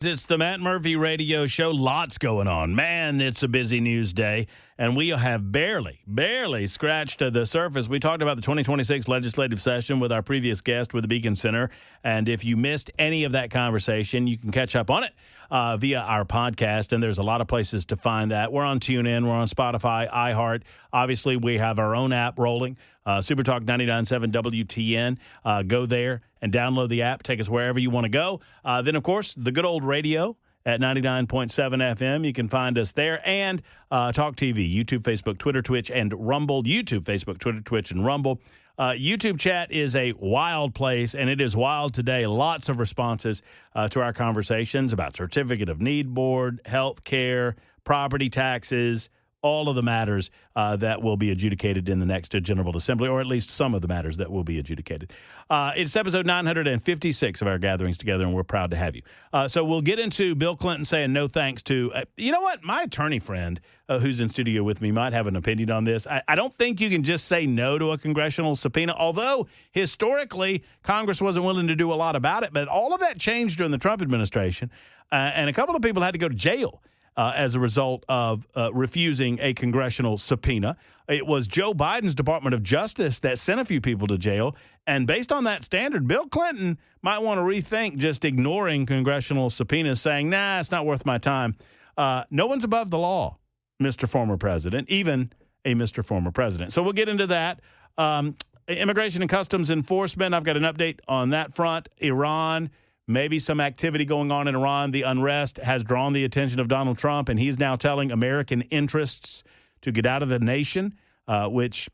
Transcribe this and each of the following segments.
It's the Matt Murphy Radio Show. Lots going on. Man, it's a busy news day, and we have barely scratched the surface. We talked about the 2026 legislative session with our previous guest with the Beacon Center, and if you missed any of that conversation, you can catch up on it via our podcast, and there's a lot of places to find that. We're on TuneIn, we're on Spotify, iHeart. Obviously, we have our own app rolling, Supertalk 99.7 WTN. Go there and download the app. Take us wherever you want to go. Then, of course, the good old radio at 99.7 FM. You can find us there. And Talk TV, YouTube, Facebook, Twitter, Twitch, and Rumble. YouTube, Facebook, Twitter, Twitch, and Rumble. YouTube chat is a wild place, and it is wild today. Lots of responses to our conversations about Certificate of Need Board, health care, property taxes, all of the matters that will be adjudicated in the next General Assembly, or at least some of the matters that will be adjudicated. It's episode 956 of our gatherings together, and we're proud to have you. So we'll get into Bill Clinton saying no thanks to, you know what, my attorney friend who's in studio with me might have an opinion on this. I don't think you can just say no to a congressional subpoena, although historically Congress wasn't willing to do a lot about it. But all of that changed during the Trump administration, and a couple of people had to go to jail as a result of refusing a congressional subpoena. It was Joe Biden's Department of Justice that sent a few people to jail. And based on that standard, Bill Clinton might want to rethink just ignoring congressional subpoenas, saying, nah, it's not worth my time. No one's above the law, Mr. Former President, even a Mr. Former President. So we'll get into that. Immigration and Customs Enforcement, I've got an update on that front. Iran, maybe some activity going on in Iran. The unrest has drawn the attention of Donald Trump, and he's now telling American interests to get out of the nation, which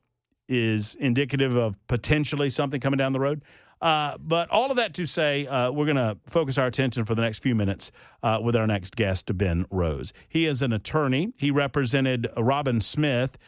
is indicative of potentially something coming down the road. But all of that to say, we're going to focus our attention for the next few minutes with our next guest, Ben Rose. He is an attorney. He represented Robin Smith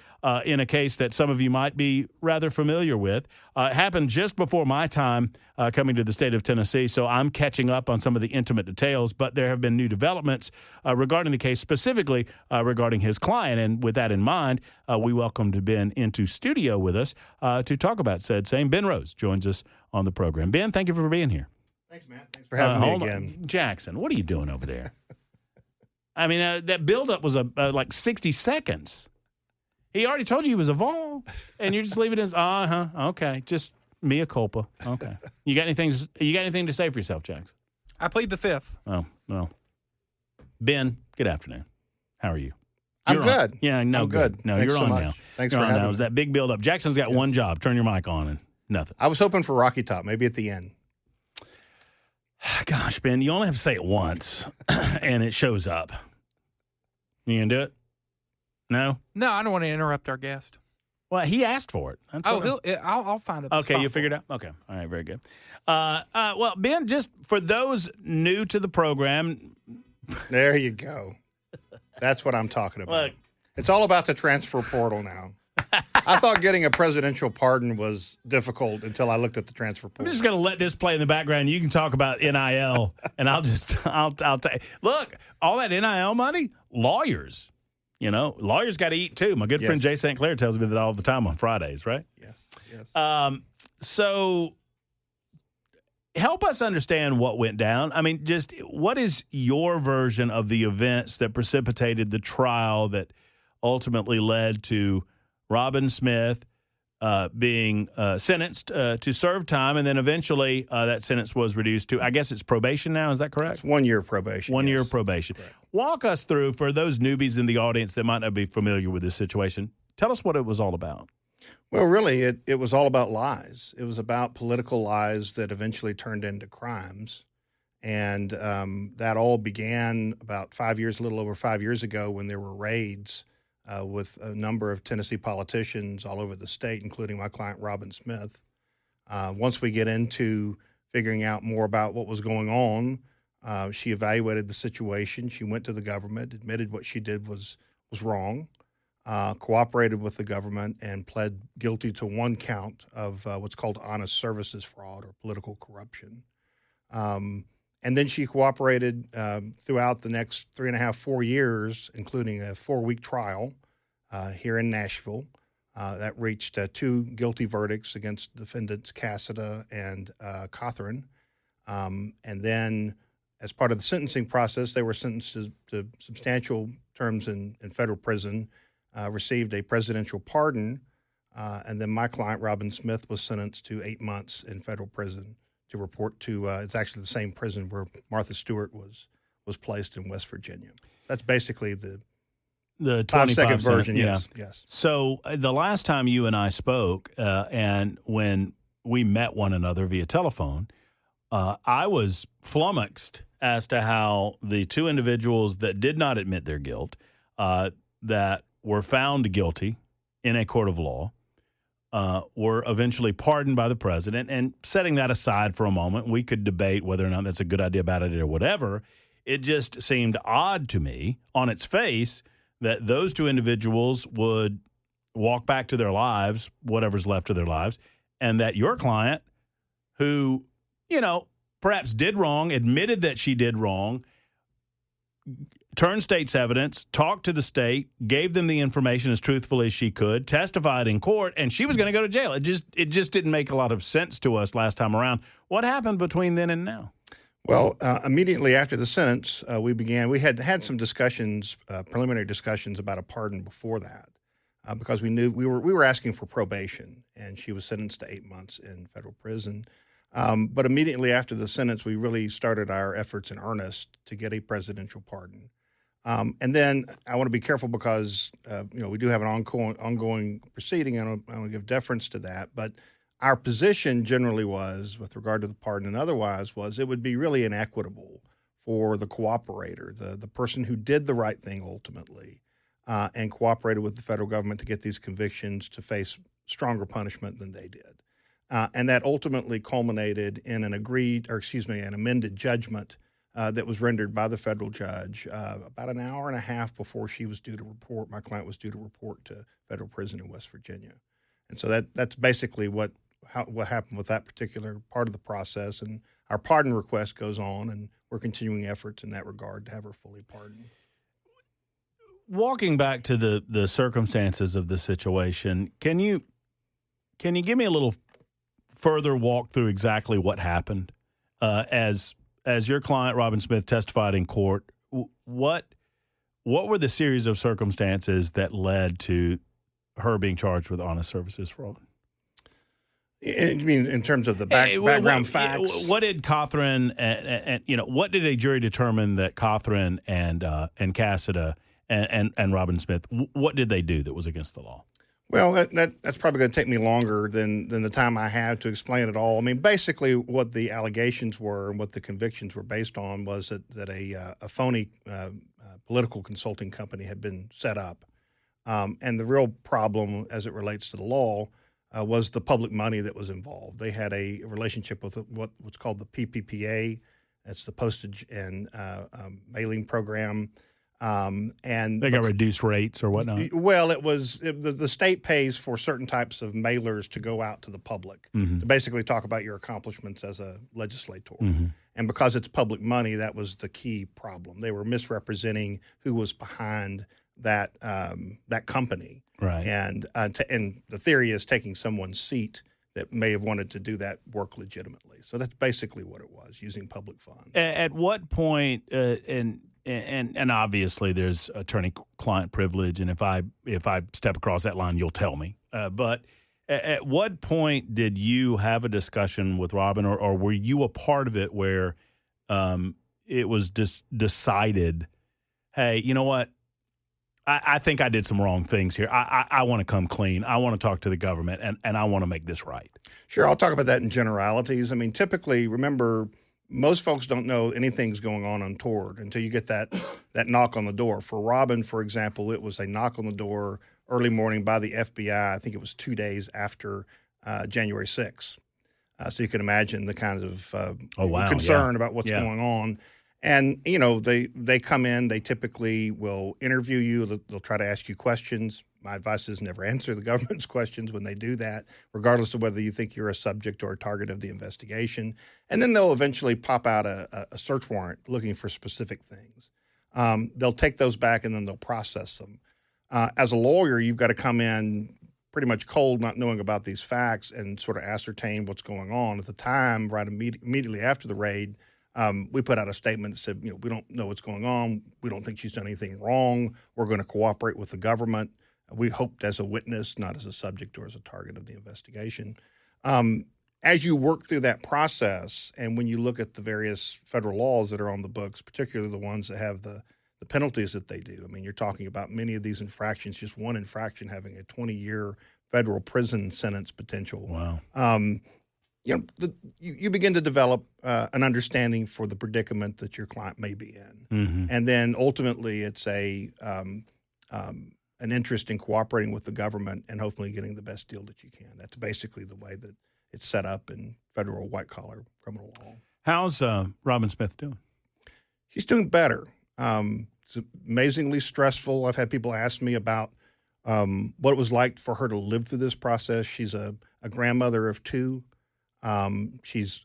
in a case that some of you might be rather familiar with. It happened just before my time coming to the state of Tennessee, so I'm catching up on some of the intimate details, but there have been new developments regarding the case, specifically regarding his client. And with that in mind, we welcomed Ben into studio with us to talk about said same. Ben Rose joins us on the program. Ben, thank you for being here. Thanks, Matt. Thanks for having me again. Jackson, what are you doing over there? I mean, that buildup was like 60 seconds. He already told you he was a Vol, and you're just leaving his, okay, just mea culpa. Okay. You got anything to say for yourself, Jackson? I plead the fifth. Oh, well. Ben, good afternoon. How are you? I'm good. Yeah, no, I'm good. No, Thanks you're so on much. now. Thanks you're for on having now. me. It was that big buildup. Jackson's got one job. Turn your mic on and nothing. I was hoping for Rocky Top, maybe at the end. Gosh, Ben, you only have to say it once, and it shows up. You gonna do it? No? No, I don't want to interrupt our guest. Well, he asked for it. I'll find it. Okay, you figured it out? Okay. All right, very good. Well, Ben, just for those new to the program. There you go. That's what I'm talking about. Look. It's all about the transfer portal now. I thought getting a presidential pardon was difficult until I looked at the transfer portal. I'm just going to let this play in the background. You can talk about NIL, and I'll take. Look, all that NIL money, lawyers. You know, lawyers got to eat too. My good friend Jay St. Clair tells me that all the time on Fridays, right? Yes. So help us understand what went down. I mean, just what is your version of the events that precipitated the trial that ultimately led to Robin Smith being sentenced to serve time, and then eventually that sentence was reduced to, I guess it's probation now, is that correct? It's 1 year probation. 1 year probation. Correct. Walk us through, for those newbies in the audience that might not be familiar with this situation, tell us what it was all about. Well, really, it was all about lies. It was about political lies that eventually turned into crimes. And that all began about a little over 5 years ago, when there were raids with a number of Tennessee politicians all over the state, including my client, Robin Smith. Once we get into figuring out more about what was going on, she evaluated the situation. She went to the government, admitted what she did was wrong, cooperated with the government, and pled guilty to one count of what's called honest services fraud or political corruption. And then she cooperated throughout the next 4 years, including a 4-week trial here in Nashville that reached 2 guilty verdicts against defendants Cassida and Cothran. And then as part of the sentencing process, they were sentenced to substantial terms in federal prison, received a presidential pardon, and then my client, Robin Smith, was sentenced to 8 months in federal prison to report to, it's actually the same prison where Martha Stewart was placed in West Virginia. That's basically the 5-second version, yes. So the last time you and I spoke, and when we met one another via telephone, I was flummoxed as to how the two individuals that did not admit their guilt, that were found guilty in a court of law, were eventually pardoned by the president. And setting that aside for a moment, we could debate whether or not that's a good idea, bad idea, or whatever. It just seemed odd to me on its face that those two individuals would walk back to their lives, whatever's left of their lives, and that your client, who, perhaps did wrong, admitted that she did wrong, turned state's evidence, talked to the state, gave them the information as truthfully as she could, testified in court, and she was going to go to jail. It just didn't make a lot of sense to us last time around. What happened between then and now? Well, immediately after the sentence, we had some discussions, preliminary discussions about a pardon before that, because we knew we were asking for probation, and she was sentenced to 8 months in federal prison. But immediately after the sentence, we really started our efforts in earnest to get a presidential pardon. And then I want to be careful because, we do have an ongoing proceeding, and I want to give deference to that. But our position generally was, with regard to the pardon and otherwise, was it would be really inequitable for the cooperator, the person who did the right thing ultimately, and cooperated with the federal government to get these convictions to face stronger punishment than they did. And that ultimately culminated in an amended judgment that was rendered by the federal judge about an hour and a half before she was due to report. My client was due to report to federal prison in West Virginia. And so that's basically what happened with that particular part of the process. And our pardon request goes on, and we're continuing efforts in that regard to have her fully pardoned. Walking back to the circumstances of the situation, can you give me a little further walk through exactly what happened as your client Robin Smith testified in court? What were the series of circumstances that led to her being charged with honest services fraud? I mean, in terms of the background facts? What did Catherine and what did a jury determine that Catherine and Cassida and Robin Smith, what did they do that was against the law? Well, that's probably going to take me longer than the time I have to explain it all. I mean, basically what the allegations were and what the convictions were based on was that a phony political consulting company had been set up. And the real problem as it relates to the law was the public money that was involved. They had a relationship with what's called the PPPA. That's the postage and mailing program. And they got reduced rates or whatnot. Well, the state pays for certain types of mailers to go out to the public to basically talk about your accomplishments as a legislator. And because it's public money, that was the key problem. They were misrepresenting who was behind that company, right? And the theory is taking someone's seat that may have wanted to do that work legitimately. So that's basically what it was, using public funds. At what point, and obviously there's attorney-client privilege, and if I step across that line, you'll tell me. But at what point did you have a discussion with Robin, or were you a part of it where it was decided, hey, you know what? I think I did some wrong things here. I want to come clean. I want to talk to the government, and I want to make this right. Sure, I'll talk about that in generalities. I mean, typically, remember, most folks don't know anything's going on untoward until you get that knock on the door. For Robin, for example, it was a knock on the door early morning by the FBI. I think it was 2 days after January 6th. So you can imagine the kinds of concern about what's going on. And, they come in, they typically will interview you. They'll try to ask you questions. My advice is never answer the government's questions when they do that, regardless of whether you think you're a subject or a target of the investigation. And then they'll eventually pop out a search warrant looking for specific things. They'll take those back and then they'll process them. As a lawyer, you've got to come in pretty much cold, not knowing about these facts, and sort of ascertain what's going on. At the time, right immediately after the raid, we put out a statement that said, we don't know what's going on. We don't think she's done anything wrong. We're going to cooperate with the government. We hoped as a witness, not as a subject or as a target of the investigation. As you work through that process, and when you look at the various federal laws that are on the books, particularly the ones that have the penalties that they do, I mean, you're talking about many of these infractions, just one infraction having a 20-year federal prison sentence potential. Wow. You begin to develop an understanding for the predicament that your client may be in. Mm-hmm. And then ultimately it's an interest in cooperating with the government and hopefully getting the best deal that you can. That's basically the way that it's set up in federal white-collar criminal law. How's Robin Smith doing? She's doing better. It's amazingly stressful. I've had people ask me about what it was like for her to live through this process. She's a grandmother of two. She's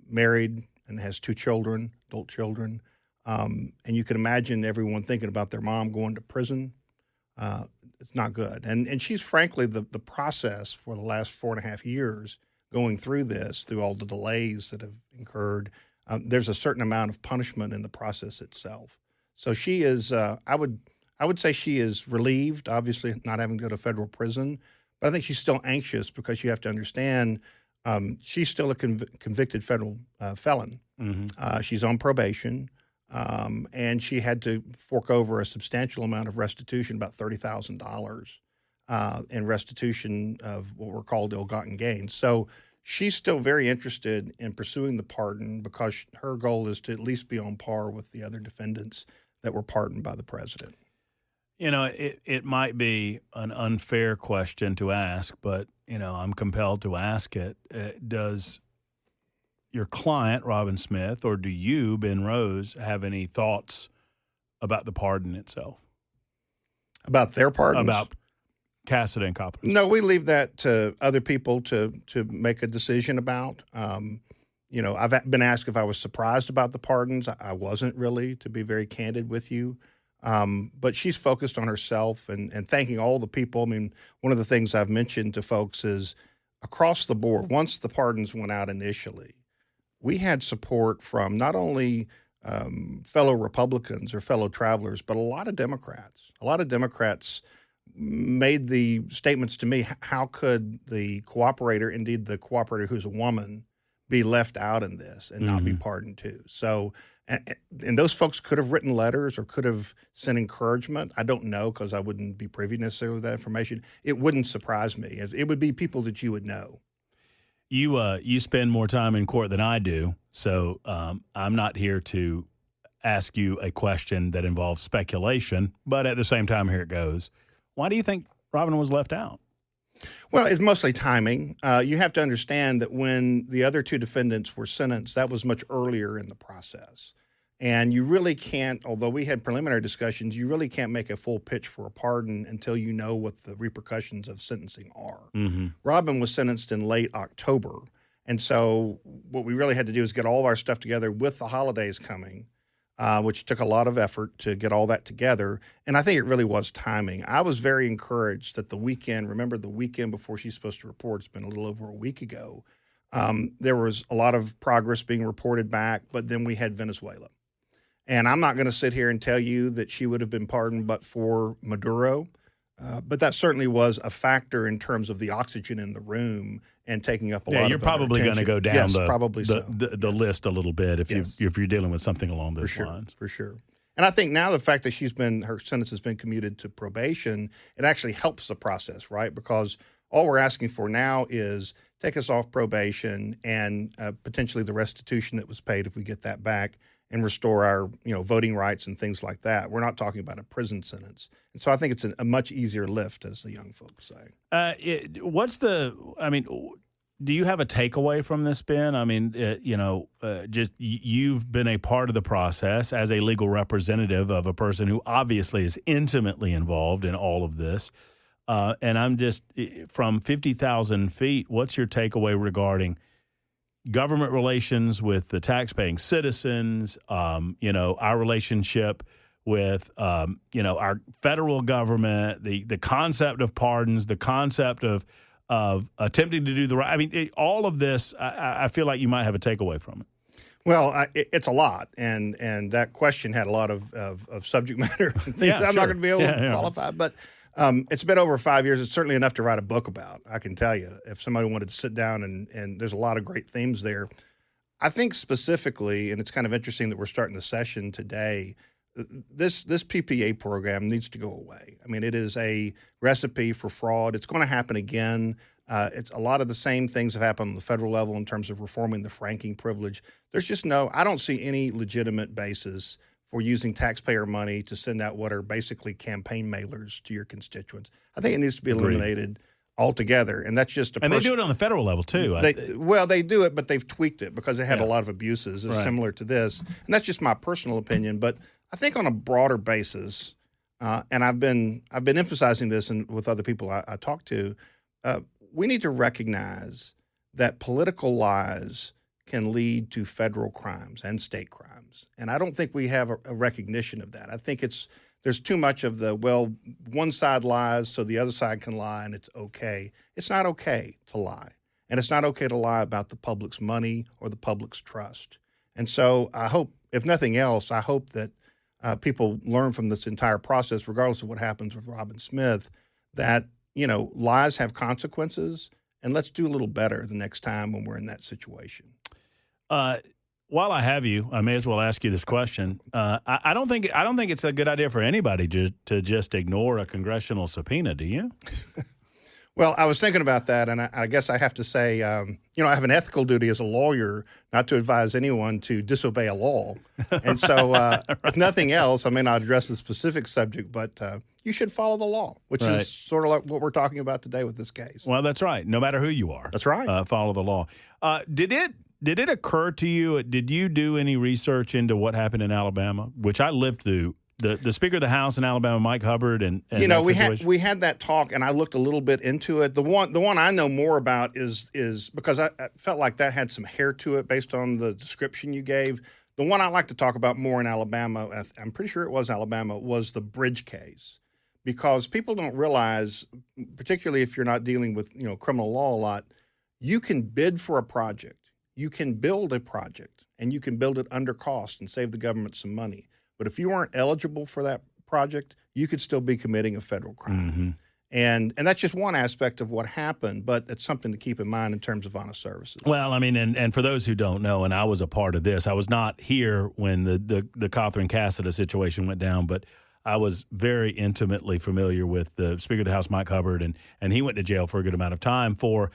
married and has two children, adult children. And you can imagine everyone thinking about their mom going to prison. It's not good. And she's frankly the process for the last 4.5 years going through this, through all the delays that have incurred. There's a certain amount of punishment in the process itself. So she is, I would say she is relieved, obviously not having to go to federal prison, but I think she's still anxious because you have to understand she's still a convicted federal felon. Mm-hmm. She's on probation, and she had to fork over a substantial amount of restitution, about $30,000 in restitution of what were called ill-gotten gains. So she's still very interested in pursuing the pardon because her goal is to at least be on par with the other defendants that were pardoned by the president. It might be an unfair question to ask, but, I'm compelled to ask it. Does your client, Robin Smith, or do you, Ben Rose, have any thoughts about the pardon itself? About their pardons? About Cassady and Coppler? No, we leave that to other people to make a decision about. I've been asked if I was surprised about the pardons. I wasn't really, to be very candid with you. But she's focused on herself and thanking all the people. I mean, one of the things I've mentioned to folks is across the board, once the pardons went out initially, we had support from not only fellow Republicans or fellow travelers, but a lot of Democrats. A lot of Democrats made the statements to me, how could the cooperator, indeed the cooperator who's a woman, be left out in this and not be pardoned too? So, and those folks could have written letters or could have sent encouragement. I don't know because I wouldn't be privy necessarily to that information. It wouldn't surprise me. It would be people that you would know. You spend more time in court than I do, so I'm not here to ask you a question that involves speculation, but at the same time, here it goes. Why do you think Robin was left out? Well, it's mostly timing. You have to understand that when the other two defendants were sentenced, that was much earlier in the process. And you really can't, although we had preliminary discussions, you really can't make a full pitch for a pardon until you know what the repercussions of sentencing are. Mm-hmm. Robin was sentenced in late October. And so what we really had to do is get all of our stuff together with the holidays coming, which took a lot of effort to get all that together. And I think it really was timing. I was very encouraged that the weekend, remember the weekend before she's supposed to report, it's been a little over a week ago, there was a lot of progress being reported back, but then we had Venezuela. And I'm not going to sit here and tell you that she would have been pardoned but for Maduro, but that certainly was a factor in terms of the oxygen in the room and taking up a lot of you're probably going to go down yes, probably the list a little bit if you're dealing with something along those lines. For sure. And I think now the fact that her sentence has been commuted to probation, it actually helps the process, right? Because all we're asking for now is take us off probation and potentially the restitution that was paid if we get that back and restore our voting rights and things like that. We're not talking about a prison sentence. And so I think it's a much easier lift, as the young folks say. Do you have a takeaway from this, Ben? I mean, just you've been a part of the process as a legal representative of a person who obviously is intimately involved in all of this. And I'm just, from 50,000 feet, what's your takeaway regarding government relations with the taxpaying citizens, our relationship with, our federal government, the concept of pardons, the concept of attempting to do the right. I mean, all of this, I feel like you might have a takeaway from it. Well, it's a lot, and that question had a lot of subject matter. And things Yeah, I'm sure. not going to be able to qualify, but it's been over 5 years. It's certainly enough to write a book about. I can tell you, if somebody wanted to sit down and there's a lot of great themes there. I think specifically, and it's kind of interesting that we're starting the session today. This PPA program needs to go away. I mean, it is a recipe for fraud. It's going to happen again. It's a lot of the same things have happened on the federal level in terms of reforming the franking privilege. There's just I don't see any legitimate basis for using taxpayer money to send out what are basically campaign mailers to your constituents. I think it needs to be eliminated altogether, and that's just and they do it on the federal level too. They do it, but they've tweaked it because they had a lot of abuses. It's Right. similar to this, and that's just my personal opinion. But I think on a broader basis, and I've been emphasizing this and with other people I talk to, we need to recognize that political lies can lead to federal crimes and state crimes, and I don't think we have a recognition of that. I think there's too much of one side lies so the other side can lie and it's okay. It's not okay to lie, and it's not okay to lie about the public's money or the public's trust. And so I hope, if nothing else, I hope that people learn from this entire process, regardless of what happens with Robin Smith, that, lies have consequences, and let's do a little better the next time when we're in that situation. While I have you, I may as well ask you this question. I don't think it's a good idea for anybody to just ignore a congressional subpoena. Do you? Well, I was thinking about that, and I guess I have to say, I have an ethical duty as a lawyer not to advise anyone to disobey a law. And so, right. If nothing else, I may not address the specific subject, but you should follow the law, which is sort of like what we're talking about today with this case. Well, that's right. No matter who you are. That's right. Follow the law. Did it occur to you, did you do any research into what happened in Alabama, which I lived through? The Speaker of the House in Alabama, Mike Hubbard, and we had that talk, and I looked a little bit into it. The one I know more about is because I felt like that had some hair to it based on the description you gave. The one I like to talk about more in Alabama, I'm pretty sure it was Alabama, was the bridge case, because people don't realize, particularly if you're not dealing with criminal law a lot, you can bid for a project, you can build a project, and you can build it under cost and save the government some money. But if you weren't eligible for that project, you could still be committing a federal crime. Mm-hmm. And that's just one aspect of what happened, but it's something to keep in mind in terms of honest services. Well, I mean, and for those who don't know, and I was a part of this, I was not here when the Catherine Cassida situation went down, but I was very intimately familiar with the Speaker of the House, Mike Hubbard, and he went to jail for a good amount of time for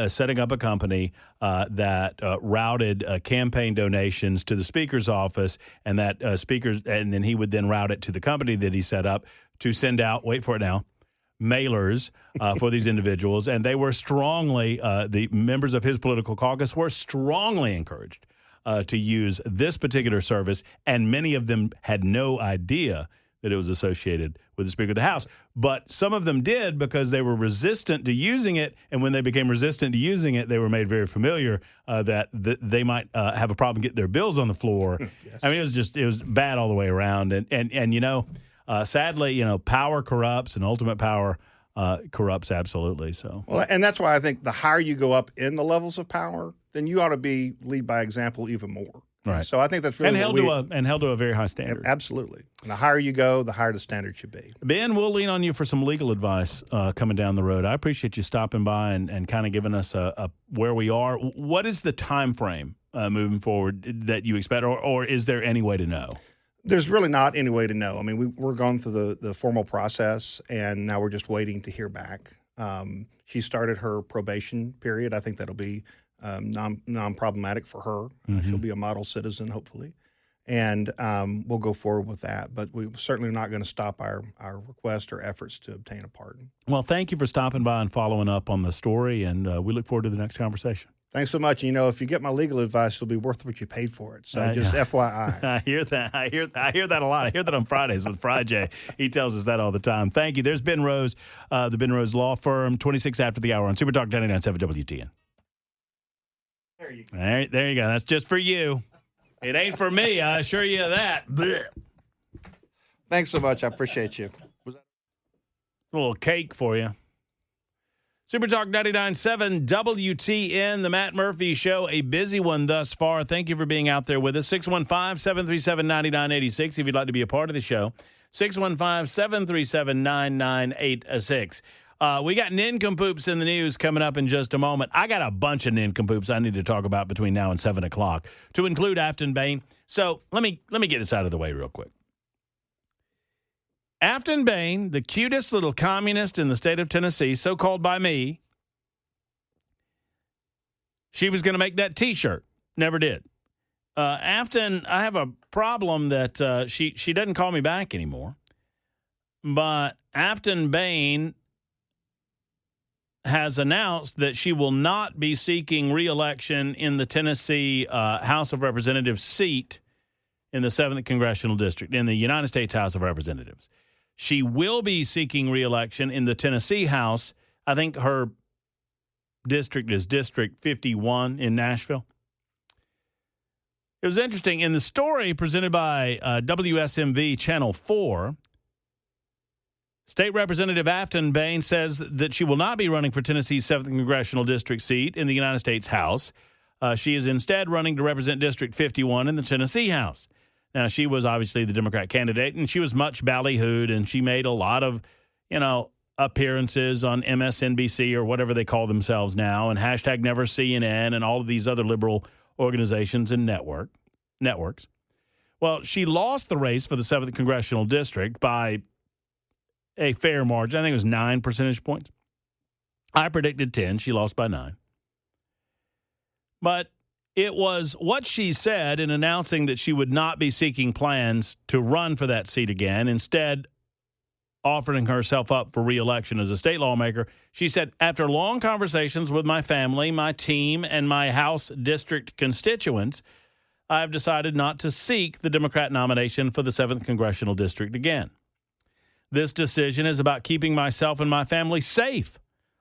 setting up a company that routed campaign donations to the Speaker's office, and that and then he would then route it to the company that he set up to send out, wait for it now, mailers for these individuals. And they were strongly, the members of his political caucus were strongly encouraged to use this particular service, and many of them had no idea that it was associated with the Speaker of the House. But some of them did because they were resistant to using it, and when they became resistant to using it, they were made very familiar that they might have a problem getting their bills on the floor. Yes. I mean, it was bad all the way around. And sadly, power corrupts, and ultimate power corrupts absolutely. So, well, and that's why I think the higher you go up in the levels of power, then you ought to lead by example even more. Right. So I think that's really held to a very high standard. Absolutely. And the higher you go, the higher the standard should be. Ben, we'll lean on you for some legal advice coming down the road. I appreciate you stopping by and kind of giving us a where we are. What is the time frame moving forward that you expect, or is there any way to know? There's really not any way to know. I mean, we're going through the formal process, and now we're just waiting to hear back. She started her probation period. I think that'll be non-problematic for her. Mm-hmm. She'll be a model citizen, hopefully. And we'll go forward with that. But we're certainly not going to stop our request or efforts to obtain a pardon. Well, thank you for stopping by and following up on the story, and we look forward to the next conversation. Thanks so much. If you get my legal advice, it'll be worth what you paid for it. So just FYI. I hear that. I hear that a lot. I hear that on Fridays with Friday. He tells us that all the time. Thank you. There's Ben Rose, the Ben Rose Law Firm, 26 after the hour on Super Talk 99.7 WTN. There you go. All right, there you go. That's just for you. It ain't for me. I assure you of that. Blech. Thanks so much. I appreciate you. A little cake for you. Super Talk 99.7 WTN, the Matt Murphy Show, a busy one thus far. Thank you for being out there with us. 615-737-9986 if you'd like to be a part of the show. 615-737-9986. We got Nincompoops in the news coming up in just a moment. I got a bunch of Nincompoops I need to talk about between now and 7 o'clock, to include Afton Bain. So let me get this out of the way real quick. Afton Bain, the cutest little communist in the state of Tennessee, so-called by me, she was going to make that T-shirt. Never did. Afton, I have a problem that she doesn't call me back anymore. But Afton Bain has announced that she will not be seeking re-election in the Tennessee House of Representatives seat in the 7th Congressional District, in the United States House of Representatives. She will be seeking re-election in the Tennessee House. I think her district is District 51 in Nashville. It was interesting. In the story presented by WSMV Channel 4, State Representative Afton Bain says that she will not be running for Tennessee's 7th Congressional District seat in the United States House. She is instead running to represent District 51 in the Tennessee House. Now, she was obviously the Democrat candidate, and she was much ballyhooed, and she made a lot of, appearances on MSNBC or whatever they call themselves now, and hashtag Never CNN and all of these other liberal organizations and networks. Well, she lost the race for the 7th Congressional District by a fair margin. I think it was 9 percentage points. I predicted 10. She lost by 9. But it was what she said in announcing that she would not be seeking plans to run for that seat again, instead offering herself up for re-election as a state lawmaker. She said, after long conversations with my family, my team, and my House district constituents, I have decided not to seek the Democrat nomination for the 7th Congressional District again. This decision is about keeping myself and my family safe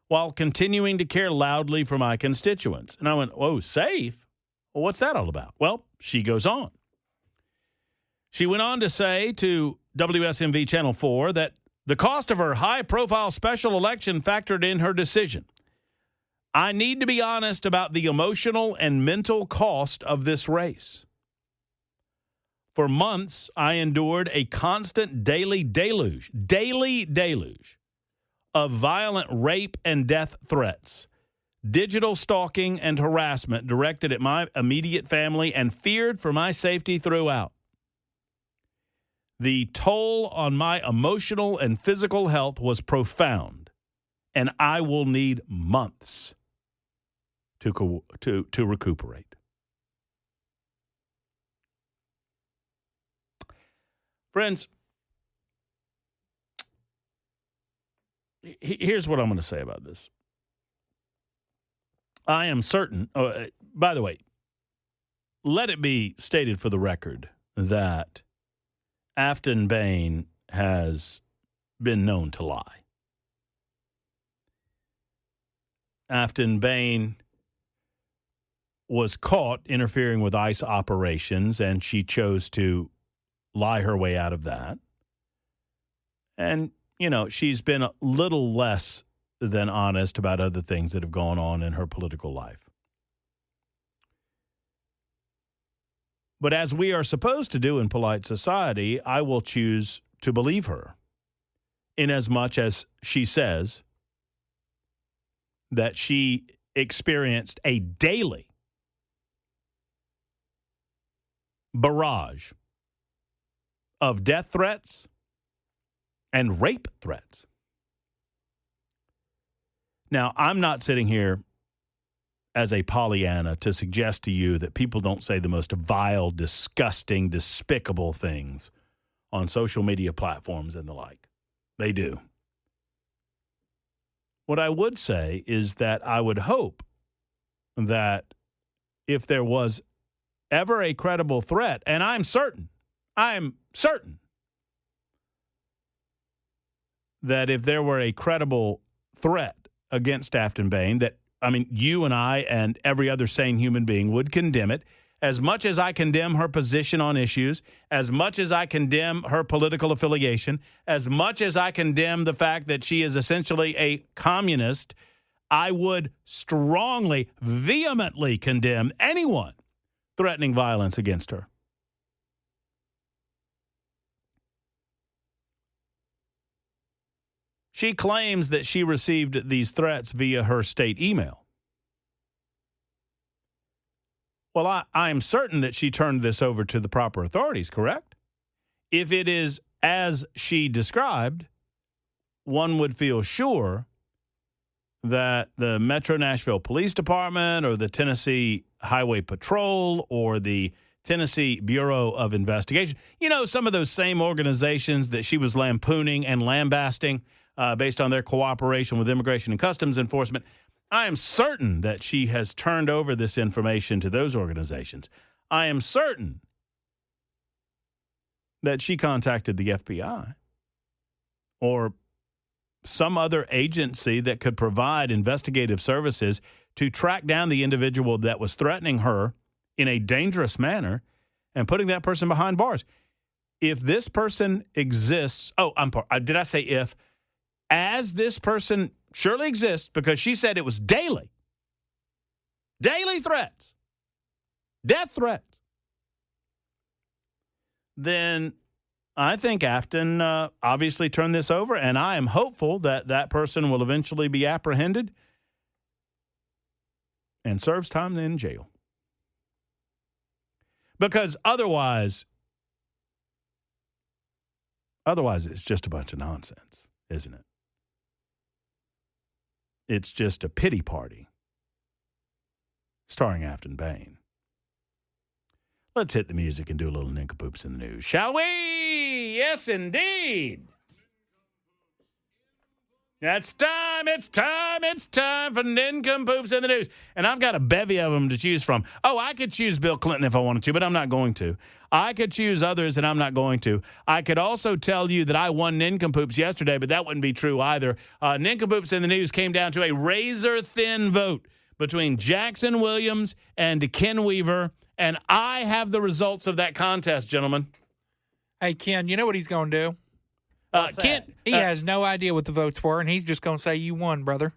while continuing to care loudly for my constituents. And I went, oh, safe? Well, what's that all about? Well, she goes on. She went on to say to WSMV Channel 4 that the cost of her high-profile special election factored in her decision. I need to be honest about the emotional and mental cost of this race. For months, I endured a constant daily deluge of violent rape and death threats, digital stalking and harassment directed at my immediate family, and feared for my safety throughout. The toll on my emotional and physical health was profound, and I will need months to recuperate. Friends, here's what I'm going to say about this. I am certain, by the way, let it be stated for the record that Afton Bain has been known to lie. Afton Bain was caught interfering with ICE operations, and she chose to lie her way out of that. And, she's been a little less than honest about other things that have gone on in her political life. But as we are supposed to do in polite society, I will choose to believe her, inasmuch as she says that she experienced a daily barrage of death threats and rape threats. Now, I'm not sitting here as a Pollyanna to suggest to you that people don't say the most vile, disgusting, despicable things on social media platforms and the like. They do. What I would say is that I would hope that if there was ever a credible threat, and I'm certain that if there were a credible threat against Afton Bain, that, you and I and every other sane human being would condemn it, as much as I condemn her position on issues, as much as I condemn her political affiliation, as much as I condemn the fact that she is essentially a communist I would strongly, vehemently condemn anyone threatening violence against her. She claims that she received these threats via her state email. Well, I am certain that she turned this over to the proper authorities, correct? If it is as she described, one would feel sure that the Metro Nashville Police Department or the Tennessee Highway Patrol or the Tennessee Bureau of Investigation, some of those same organizations that she was lampooning and lambasting based on their cooperation with Immigration and Customs Enforcement, I am certain that she has turned over this information to those organizations. I am certain that she contacted the FBI or some other agency that could provide investigative services to track down the individual that was threatening her in a dangerous manner and putting that person behind bars. If this person exists, did I say if? As this person surely exists, because she said it was daily threats, death threats, then I think Afton obviously turned this over, and I am hopeful that that person will eventually be apprehended and serves time in jail. Because otherwise it's just a bunch of nonsense, isn't it? It's just a pity party starring Afton Bain. Let's hit the music and do a little Nincompoops in the news, shall we? Yes, indeed. It's time for Nincompoops in the news. And I've got a bevy of them to choose from. I could choose Bill Clinton if I wanted to, but I'm not going to. I could choose others, and I'm not going to. I could also tell you that I won Nincompoops yesterday, but that wouldn't be true either. Nincompoops in the news came down to a razor-thin vote between Jackson Williams and Ken Weaver, and I have the results of that contest, gentlemen. Hey, Ken, you know what he's going to do? Ken, he has no idea what the votes were, and he's just going to say you won, brother.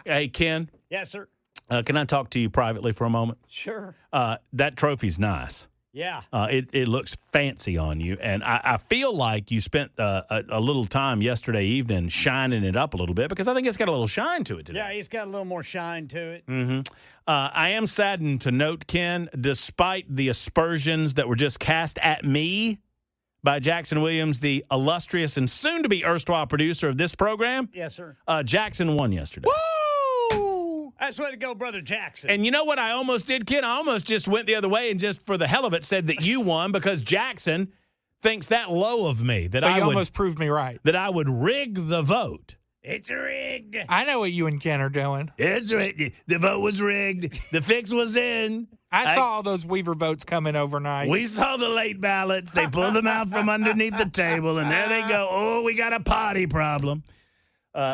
Hey, Ken. Yes, sir. Can I talk to you privately for a moment? Sure. That trophy's nice. Yeah. It looks fancy on you, and I feel like you spent a little time yesterday evening shining it up a little bit, because I think it's got a little shine to it today. Yeah, it's got a little more shine to it. Mm-hmm. I am saddened to note, Ken, despite the aspersions that were just cast at me by Jackson Williams, the illustrious and soon-to-be erstwhile producer of this program. Yes, sir. Jackson won yesterday. Woo! That's way to go, Brother Jackson. And you know what I almost did, Ken? I almost just went the other way and just for the hell of it said that you won, because Jackson thinks that low of me. That so I you would, almost proved me right. That I would rig the vote. It's rigged. I know what you and Ken are doing. It's rigged. The vote was rigged. The fix was in. I saw all those Weaver votes come in overnight. We saw the late ballots. They pulled them out from underneath the table, and there they go. Oh, we got a potty problem.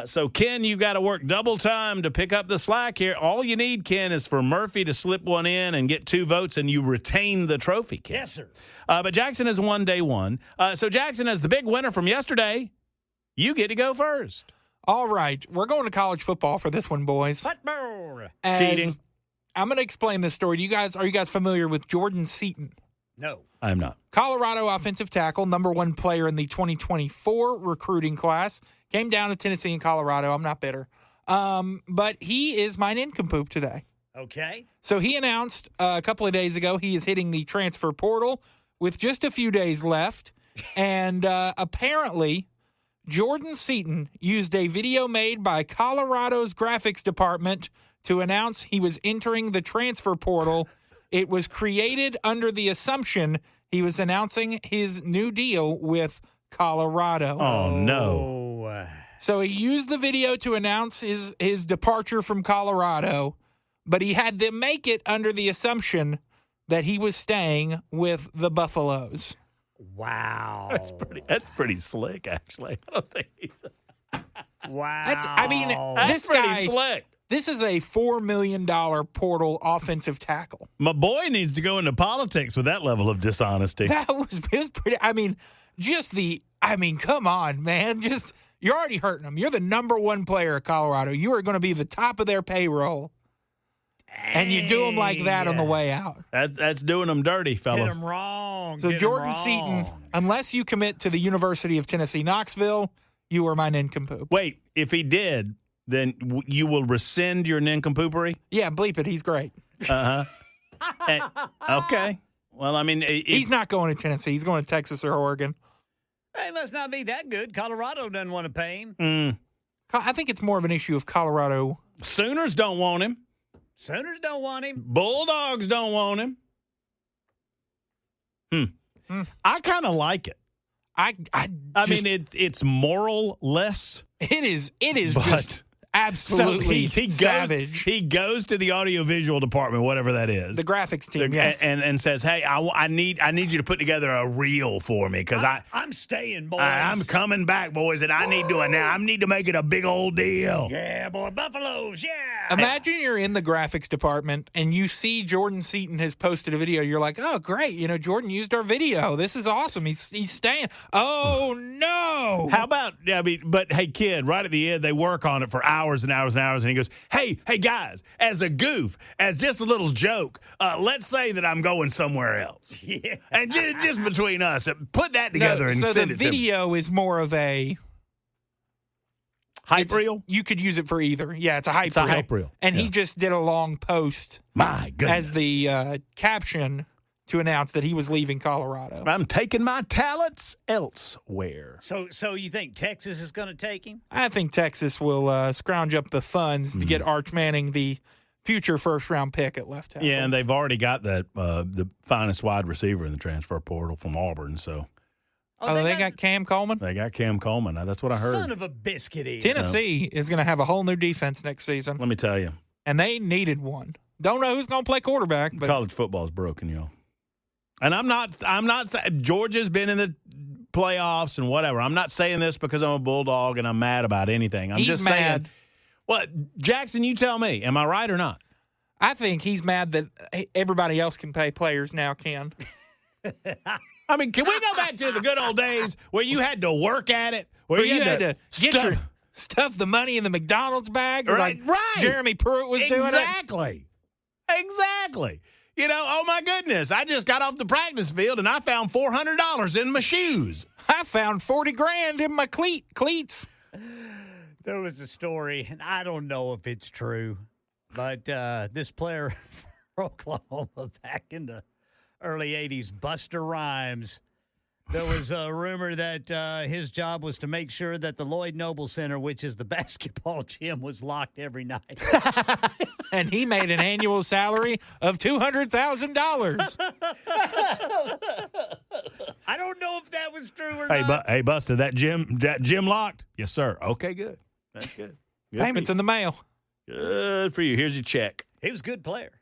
So, Ken, you got to work double time to pick up the slack here. All you need, Ken, is for Murphy to slip one in and get 2 votes, and you retain the trophy, Ken. Yes, sir. But Jackson has won day one. So, Jackson, as the big winner from yesterday, you get to go first. All right. We're going to college football for this one, boys. Football. Cheating. I'm going to explain this story. Are you guys familiar with Jordan Seaton? No. I am not. Colorado offensive tackle, number 1 player in the 2024 recruiting class. Came down to Tennessee and Colorado. I'm not bitter. But he is my nincompoop today. Okay. So he announced a couple of days ago he is hitting the transfer portal with just a few days left. And apparently, Jordan Seaton used a video made by Colorado's graphics department to announce he was entering the transfer portal. It was created under the assumption he was announcing his new deal with Colorado. Oh, no. So he used the video to announce his departure from Colorado, but he had them make it under the assumption that he was staying with the Buffaloes. Wow. That's pretty slick, actually. I don't think he's... Wow. This pretty guy, slick. This is a $4 million portal offensive tackle. My boy needs to go into politics with that level of dishonesty. It was pretty. Come on, man. Just You're already hurting them. You're the number one player of Colorado. You are going to be the top of their payroll. And you do them like that on the way out. That's doing them dirty, Did fellas. him wrong. So Did him Jordan Seaton, wrong. unless you commit to the University of Tennessee, Knoxville, you are my nincompoop. Wait, if he did, then you will rescind your nincompoopery? Yeah, bleep it. He's great. Okay. Well, I mean, He's not going to Tennessee. He's going to Texas or Oregon. He must not be that good. Colorado doesn't want to pay him. I think it's more of an issue of Colorado. Sooners don't want him. Sooners don't want him. Bulldogs don't want him. I kind of like it. I mean, it's moral-less. It is But- just absolutely he savage. He goes to the audiovisual department, whatever that is. The graphics team, yes. and says, "Hey, I need you to put together a reel for me because I'm staying, boys. I'm coming back, boys, and I need to now. I need to make it a big old deal." Yeah, boy. Buffaloes, yeah. Imagine you're in the graphics department and you see Jordan Seaton has posted a video. You're like, oh, great. Jordan used our video. This is awesome. He's staying. Oh, no. How about, but hey, kid, right at the end, they work on it for hours and hours and hours, and he goes, hey, guys, as a goof, as just a little joke, let's say that I'm going somewhere else. Yeah. And just between us, put that together and so send the it to me. video is more of a Hype reel? You could use it for either. Yeah, it's a hype It's a reel. hype reel. And Yeah. he just did a long post My goodness. as the caption to announce that he was leaving Colorado. I'm taking my talents elsewhere. So you think Texas is going to take him? I think Texas will scrounge up the funds to get Arch Manning the future first-round pick at left tackle. Yeah, and they've already got the finest wide receiver in the transfer portal from Auburn, so Oh, they got Cam Coleman? they got Cam Coleman. That's what I heard. Son of a biscuit eater. Tennessee is going to have a whole new defense next season, Let me tell you, and they needed one. Don't know who's going to play quarterback, but college football's broken, y'all. And I'm not saying Georgia's been in the playoffs and whatever. I'm not saying this because I'm a Bulldog and I'm mad about anything. I'm He's just mad. saying. Well, Jackson, you tell me, am I right or not? I think he's mad that everybody else can pay players now, Ken. I mean, can we go back to the good old days where you had to work at it, where you had to get stuff- your stuff the money in the McDonald's bag, Right, right. Jeremy Pruitt was doing it. Exactly. Oh my goodness! I just got off the practice field and I found $400 in my shoes. I found $40,000 in my cleats. There was a story, and I don't know if it's true, but this player for Oklahoma back in the early 80s, Buster Rhymes, there was a rumor that his job was to make sure that the Lloyd Noble Center, which is the basketball gym, was locked every night. And he made an annual salary of $200,000. I don't know if that was true or not. Hey, Buster, that gym locked? Yes, sir. Okay, good. That's good. Good Payments for in the mail. you. Good for you. Here's your check. He was a good player.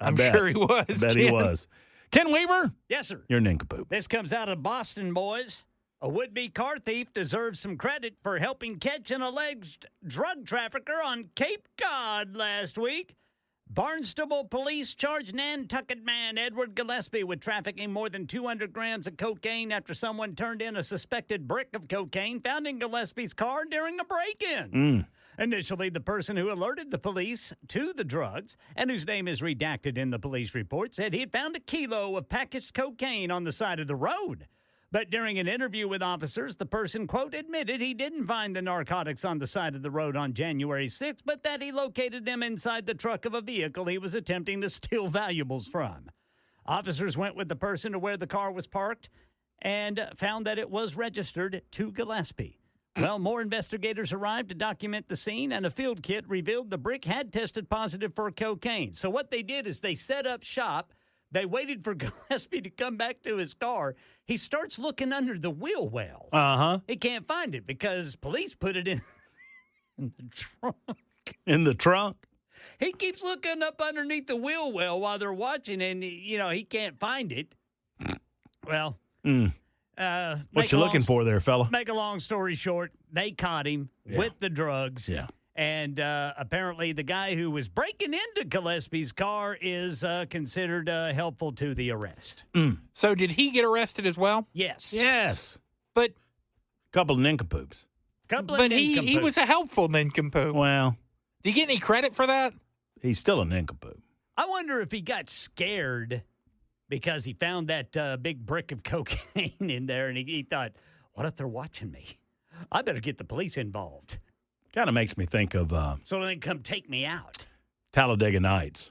I'm bet. sure he was. I bet he Ken. was. Ken Weaver, Yes, sir. you're a nincompoop. This comes out of Boston, boys. A would-be car thief deserves some credit for helping catch an alleged drug trafficker on Cape Cod last week. Barnstable police charged Nantucket man Edward Gillespie with trafficking more than 200 grams of cocaine after someone turned in a suspected brick of cocaine found in Gillespie's car during a break-in. Initially, the person who alerted the police to the drugs, and whose name is redacted in the police report, said he had found a kilo of packaged cocaine on the side of the road. But during an interview with officers, the person, quote, admitted he didn't find the narcotics on the side of the road on January 6th, but that he located them inside the truck of a vehicle he was attempting to steal valuables from. Officers went with the person to where the car was parked and found that it was registered to Gillespie. Well, more investigators arrived to document the scene, and a field kit revealed the brick had tested positive for cocaine. So what they did is they set up shop. They waited for Gillespie to come back to his car. He starts looking under the wheel well. Uh-huh. He can't find it because police put it in the trunk. In the trunk? He keeps looking up underneath the wheel well while they're watching, and, he can't find it. Well, What you looking for there, fella? Make a long story short, they caught him with the drugs. Yeah. And apparently the guy who was breaking into Gillespie's car is considered helpful to the arrest. So did he get arrested as well? Yes. Yes. But Couple of nincompoops. Couple of But he nincompoops. was a helpful nincompoop. Well, Do you get any credit for that? he's still a nincompoop. I wonder if he got scared because he found that big brick of cocaine in there, and he thought, what if they're watching me? I better get the police involved Kind of makes me think of so they can come take me out. Talladega Nights,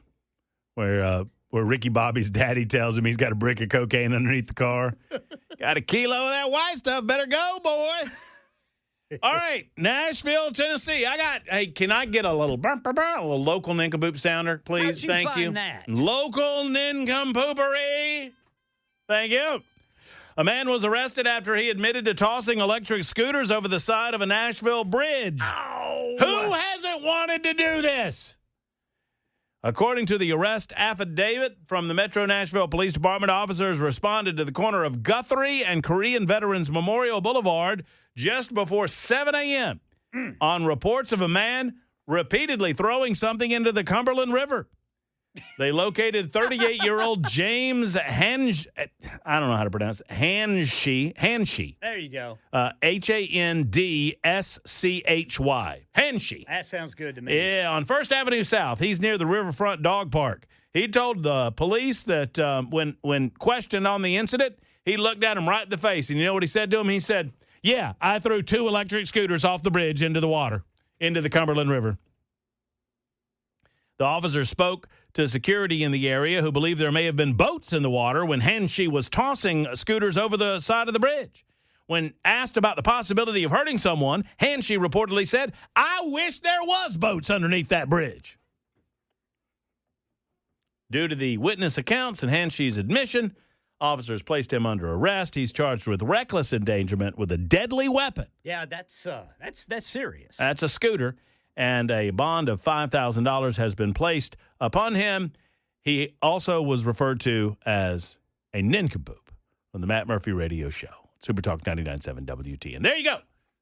where Ricky Bobby's daddy tells him he's got a brick of cocaine underneath the car. Got a kilo of that white stuff. Better go, boy. All right, Nashville, Tennessee. Hey, can I get a little local nincompoop sounder, please? How'd you Thank find you. that? Local nincompoopery. Thank you. A man was arrested after he admitted to tossing electric scooters over the side of a Nashville bridge. Oh. Who hasn't wanted to do this? According to the arrest affidavit from the Metro Nashville Police Department, officers responded to the corner of Guthrie and Korean Veterans Memorial Boulevard just before 7 a.m. On reports of a man repeatedly throwing something into the Cumberland River. They located 38-year-old James I don't know how to pronounce it. Hanshi. There you go. Handschy. Hanshi. That sounds good to me. Yeah, on First Avenue South. He's near the Riverfront Dog Park. He told the police that when questioned on the incident, he looked at him right in the face. And you know what he said to him? He said, yeah, I threw 2 electric scooters off the bridge into the water, into the Cumberland River. The officer spoke to security in the area who believe there may have been boats in the water when Hanshi was tossing scooters over the side of the bridge. When asked about the possibility of hurting someone, Hanshi reportedly said, I wish there was boats underneath that bridge. Due to the witness accounts and Hanshi's admission, officers placed him under arrest. He's charged with reckless endangerment with a deadly weapon. Yeah, that's serious. That's a scooter. And a bond of $5,000 has been placed upon him. He also was referred to as a nincompoop on the Matt Murphy Radio Show. Super Talk 99.7 WT. And there you go.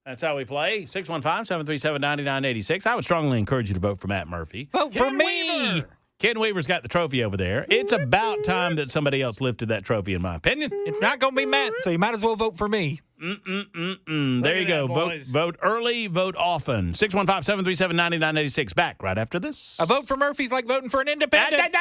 That's how we play. 615-737-9986. I would strongly encourage you to vote for Matt Murphy. Vote for Ken me. Weaver. Ken Weaver's got the trophy over there. It's about time that somebody else lifted that trophy, in my opinion. It's not going to be Matt, so you might as well vote for me. There at you go. that, boys. Vote early, vote often. 615-737-9986. Back right after this. A vote for Murphy's like voting for an independent.